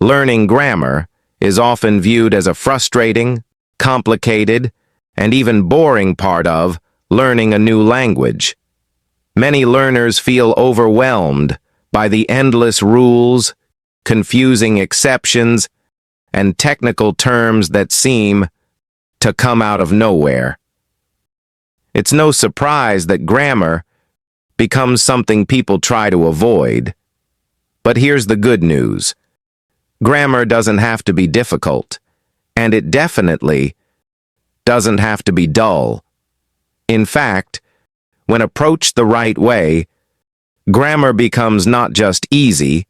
Learning grammar is often viewed as a frustrating, complicated, and even boring part of learning a new language. Many learners feel overwhelmed by the endless rules, confusing exceptions, and technical terms that seem to come out of nowhere. It's no surprise that grammar becomes something people try to avoid. But here's the good news. Grammar doesn't have to be difficult, and it definitely doesn't have to be dull. In fact, when approached the right way, grammar becomes not just easy,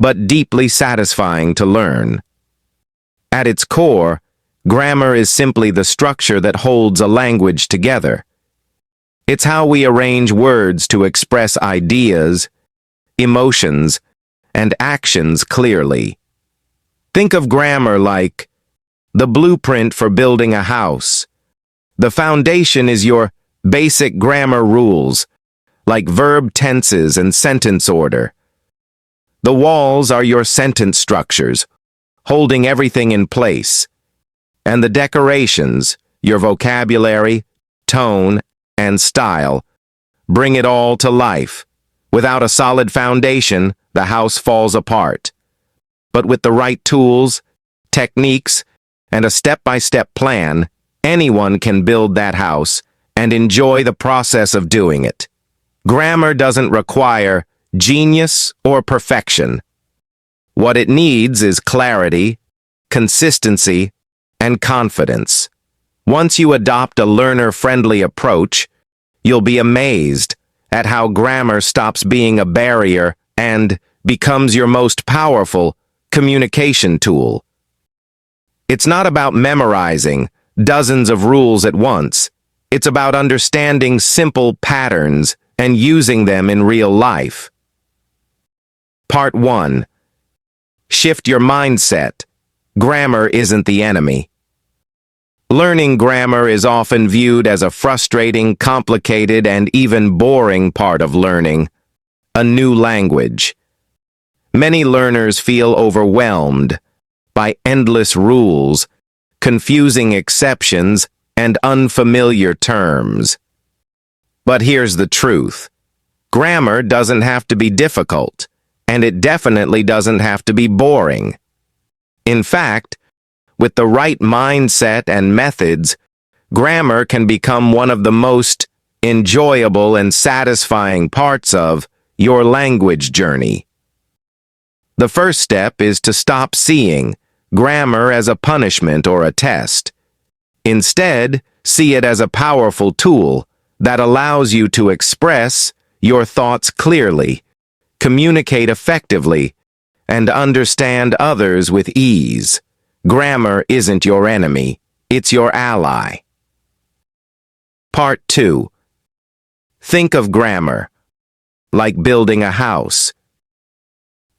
but deeply satisfying to learn. At its core, grammar is simply the structure that holds a language together. It's how we arrange words to express ideas, emotions, and actions clearly. Think of grammar like the blueprint for building a house. The foundation is your basic grammar rules, like verb tenses and sentence order. The walls are your sentence structures, holding everything in place. And the decorations, your vocabulary, tone, and style, bring it all to life. Without a solid foundation, the house falls apart. But with the right tools, techniques, and a step-by-step plan, anyone can build that house and enjoy the process of doing it. Grammar doesn't require genius or perfection. What it needs is clarity, consistency, and confidence. Once you adopt a learner-friendly approach, you'll be amazed at how grammar stops being a barrier and becomes your most powerful communication tool. It's not about memorizing dozens of rules at once. It's about understanding simple patterns and using them in real life. Part 1. Shift your mindset. Grammar isn't the enemy. Learning grammar is often viewed as a frustrating, complicated, and even boring part of learning a new language. Many learners feel overwhelmed by endless rules, confusing exceptions, and unfamiliar terms. But here's the truth. Grammar doesn't have to be difficult, and it definitely doesn't have to be boring. In fact, with the right mindset and methods, grammar can become one of the most enjoyable and satisfying parts of your language journey. The first step is to stop seeing grammar as a punishment or a test. Instead, see it as a powerful tool that allows you to express your thoughts clearly, communicate effectively, and understand others with ease. Grammar isn't your enemy, it's your ally. Part 2. Think of grammar like building a house.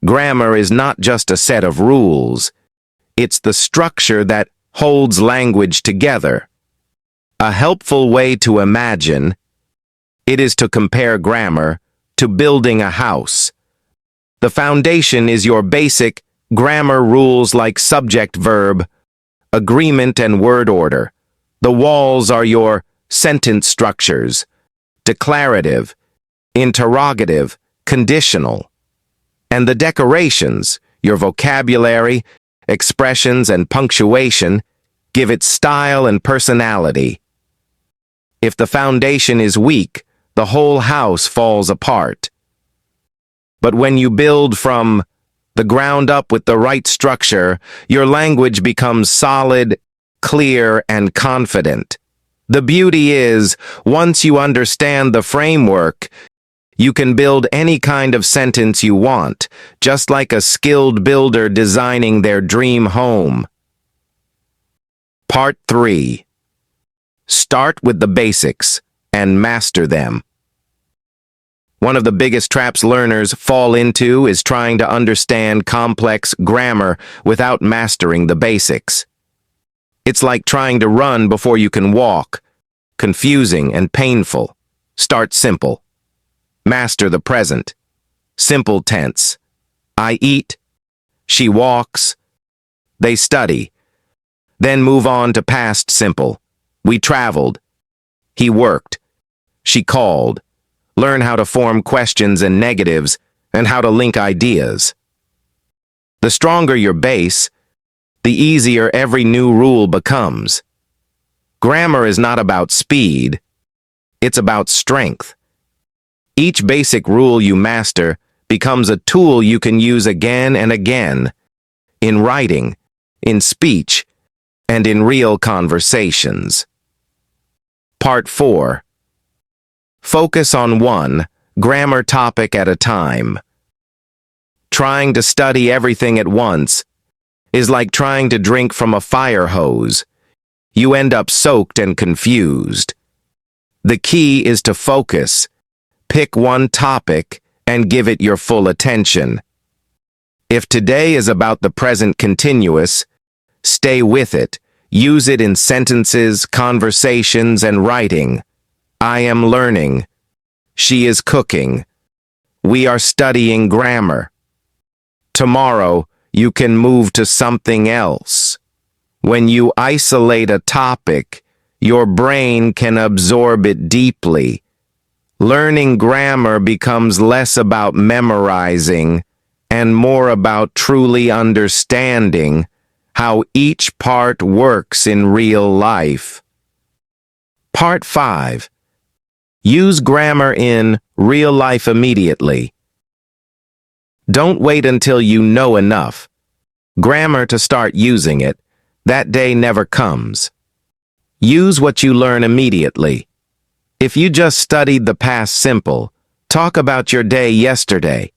Grammar is not just a set of rules, it's the structure that holds language together. A helpful way to imagine it is to compare grammar to building a house. The foundation is your basic grammar rules like subject, verb, agreement, and word order. The walls are your sentence structures, declarative, interrogative, conditional. And the decorations, your vocabulary, expressions, and punctuation, give it style and personality. If the foundation is weak, the whole house falls apart. But when you build from the ground up with the right structure, your language becomes solid, clear, and confident. The beauty is, once you understand the framework, you can build any kind of sentence you want, just like a skilled builder designing their dream home. Part 3. Start with the basics and master them. One of the biggest traps learners fall into is trying to understand complex grammar without mastering the basics. It's like trying to run before you can walk, confusing and painful. Start simple. Master the present. Simple tense. I eat, She walks. They study. Then move on to past simple. We traveled. He worked. She called. Learn how to form questions and negatives and how to link ideas. The stronger your base, the easier every new rule becomes. Grammar is not about speed. It's about strength. Each basic rule you master becomes a tool you can use again and again in writing, in speech, and in real conversations. Part 4. Focus on one grammar topic at a time. Trying to study everything at once is like trying to drink from a fire hose. You end up soaked and confused. The key is to focus. Pick one topic and give it your full attention. If today is about the present continuous, stay with it. Use it in sentences, conversations, and writing. I am learning. She is cooking. We are studying grammar. Tomorrow, you can move to something else. When you isolate a topic, your brain can absorb it deeply. Learning grammar becomes less about memorizing and more about truly understanding how each part works in real life. Part 5. Use grammar in real life immediately. Don't wait until you know enough grammar to start using it. That day never comes. Use what you learn immediately. If you just studied the past simple, talk about your day yesterday.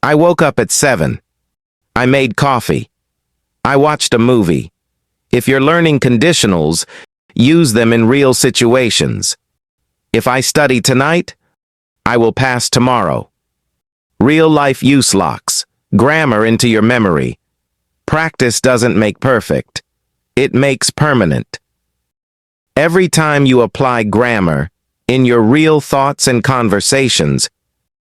I woke up at 7. I made coffee. I watched a movie. If you're learning conditionals, use them in real situations. If I study tonight, I will pass tomorrow. Real-life use locks grammar into your memory. Practice doesn't make perfect. It makes permanent. Every time you apply grammar in your real thoughts and conversations,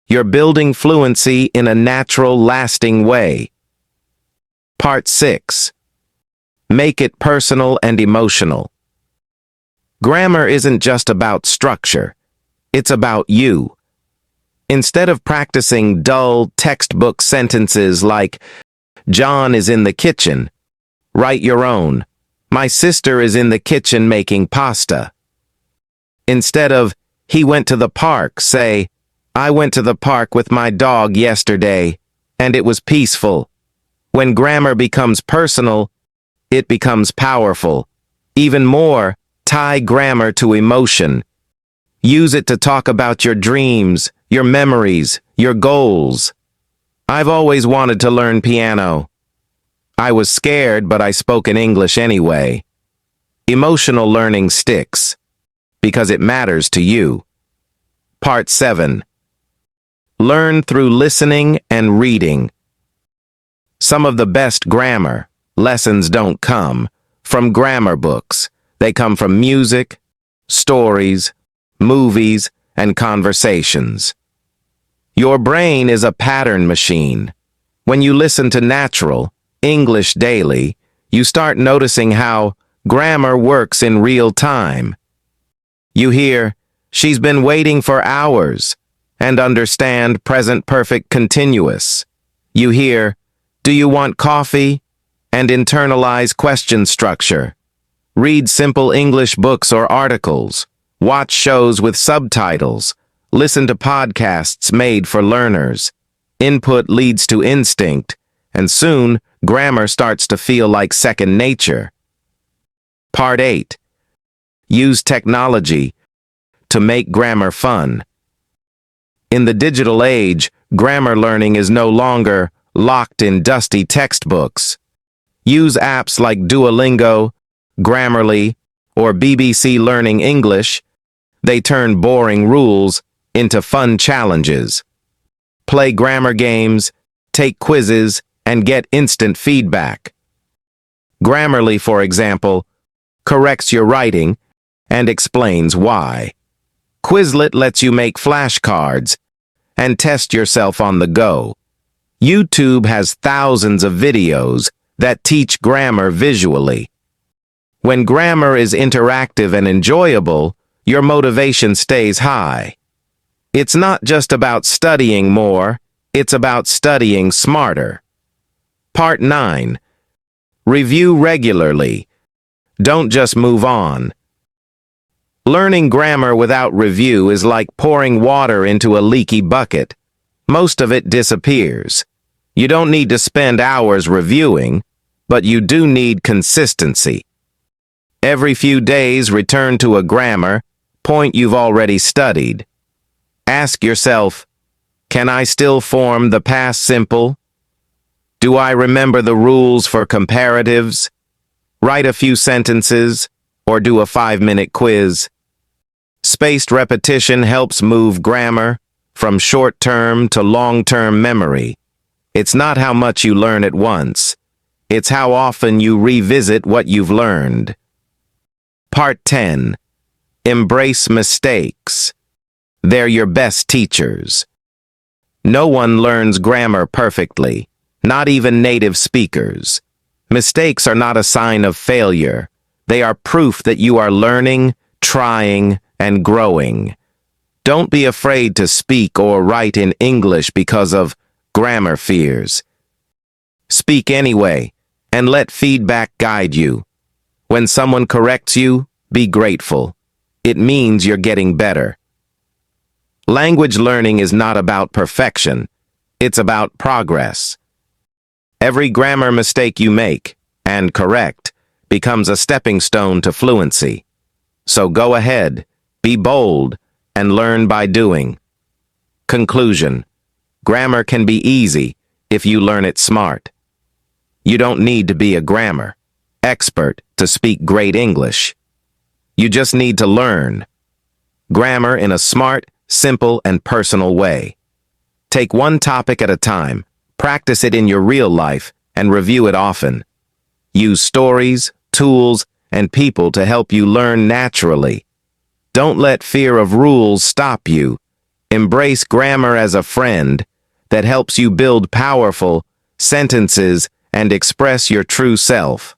you're building fluency in a natural, lasting way. Part 6. Make it personal and emotional. Grammar isn't just about structure. It's about you. Instead of practicing dull textbook sentences like, John is in the kitchen, write your own, my sister is in the kitchen making pasta. Instead of, he went to the park, say, I went to the park with my dog yesterday, and it was peaceful. When grammar becomes personal, it becomes powerful. Even more, tie grammar to emotion. Use it to talk about your dreams, your memories, your goals. I've always wanted to learn piano. I was scared, but I spoke in English anyway. Emotional learning sticks, because it matters to you. Part 7. Learn through listening and reading. Some of the best grammar lessons don't come from grammar books. They come from music, stories, movies, and conversations. Your brain is a pattern machine. When you listen to natural English daily, you start noticing how grammar works in real time. You hear, she's been waiting for hours, and understand present perfect continuous. You hear, do you want coffee? And internalize question structure. Read simple English books or articles. Watch shows with subtitles. Listen to podcasts made for learners. Input leads to instinct, and soon, grammar starts to feel like second nature. Part 8. Use technology to make grammar fun. In the digital age, grammar learning is no longer locked in dusty textbooks. Use apps like Duolingo, Grammarly, or BBC Learning English. They turn boring rules into fun challenges. Play grammar games, take quizzes, and get instant feedback. Grammarly, for example, corrects your writing and explains why. Quizlet lets you make flashcards and test yourself on the go. YouTube has thousands of videos that teach grammar visually. When grammar is interactive and enjoyable, your motivation stays high. It's not just about studying more, it's about studying smarter. Part 9. Review regularly. Don't just move on. Learning grammar without review is like pouring water into a leaky bucket. Most of it disappears. You don't need to spend hours reviewing, but you do need consistency. Every few days, return to a grammar point you've already studied. Ask yourself, can I still form the past simple? Do I remember the rules for comparatives? Write a few sentences, or do a 5-minute quiz. Spaced repetition helps move grammar from short-term to long-term memory. It's not how much you learn at once. It's how often you revisit what you've learned. Part 10. Embrace mistakes. They're your best teachers. No one learns grammar perfectly, not even native speakers. Mistakes are not a sign of failure. They are proof that you are learning, trying, and growing. Don't be afraid to speak or write in English because of grammar fears. Speak anyway, and let feedback guide you. When someone corrects you, be grateful. It means you're getting better. Language learning is not about perfection. It's about progress. Every grammar mistake you make, and correct, becomes a stepping stone to fluency. So go ahead, be bold, and learn by doing. Conclusion. Grammar can be easy if you learn it smart. You don't need to be a grammar expert to speak great English. You just need to learn grammar in a smart, simple, and personal way. Take one topic at a time, practice it in your real life, and review it often. Use stories, tools, and people to help you learn naturally. Don't let fear of rules stop you. Embrace grammar as a friend that helps you build powerful sentences and express your true self.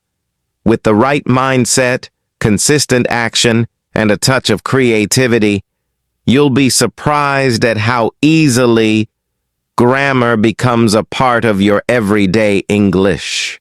With the right mindset, consistent action, and a touch of creativity, you'll be surprised at how easily grammar becomes a part of your everyday English.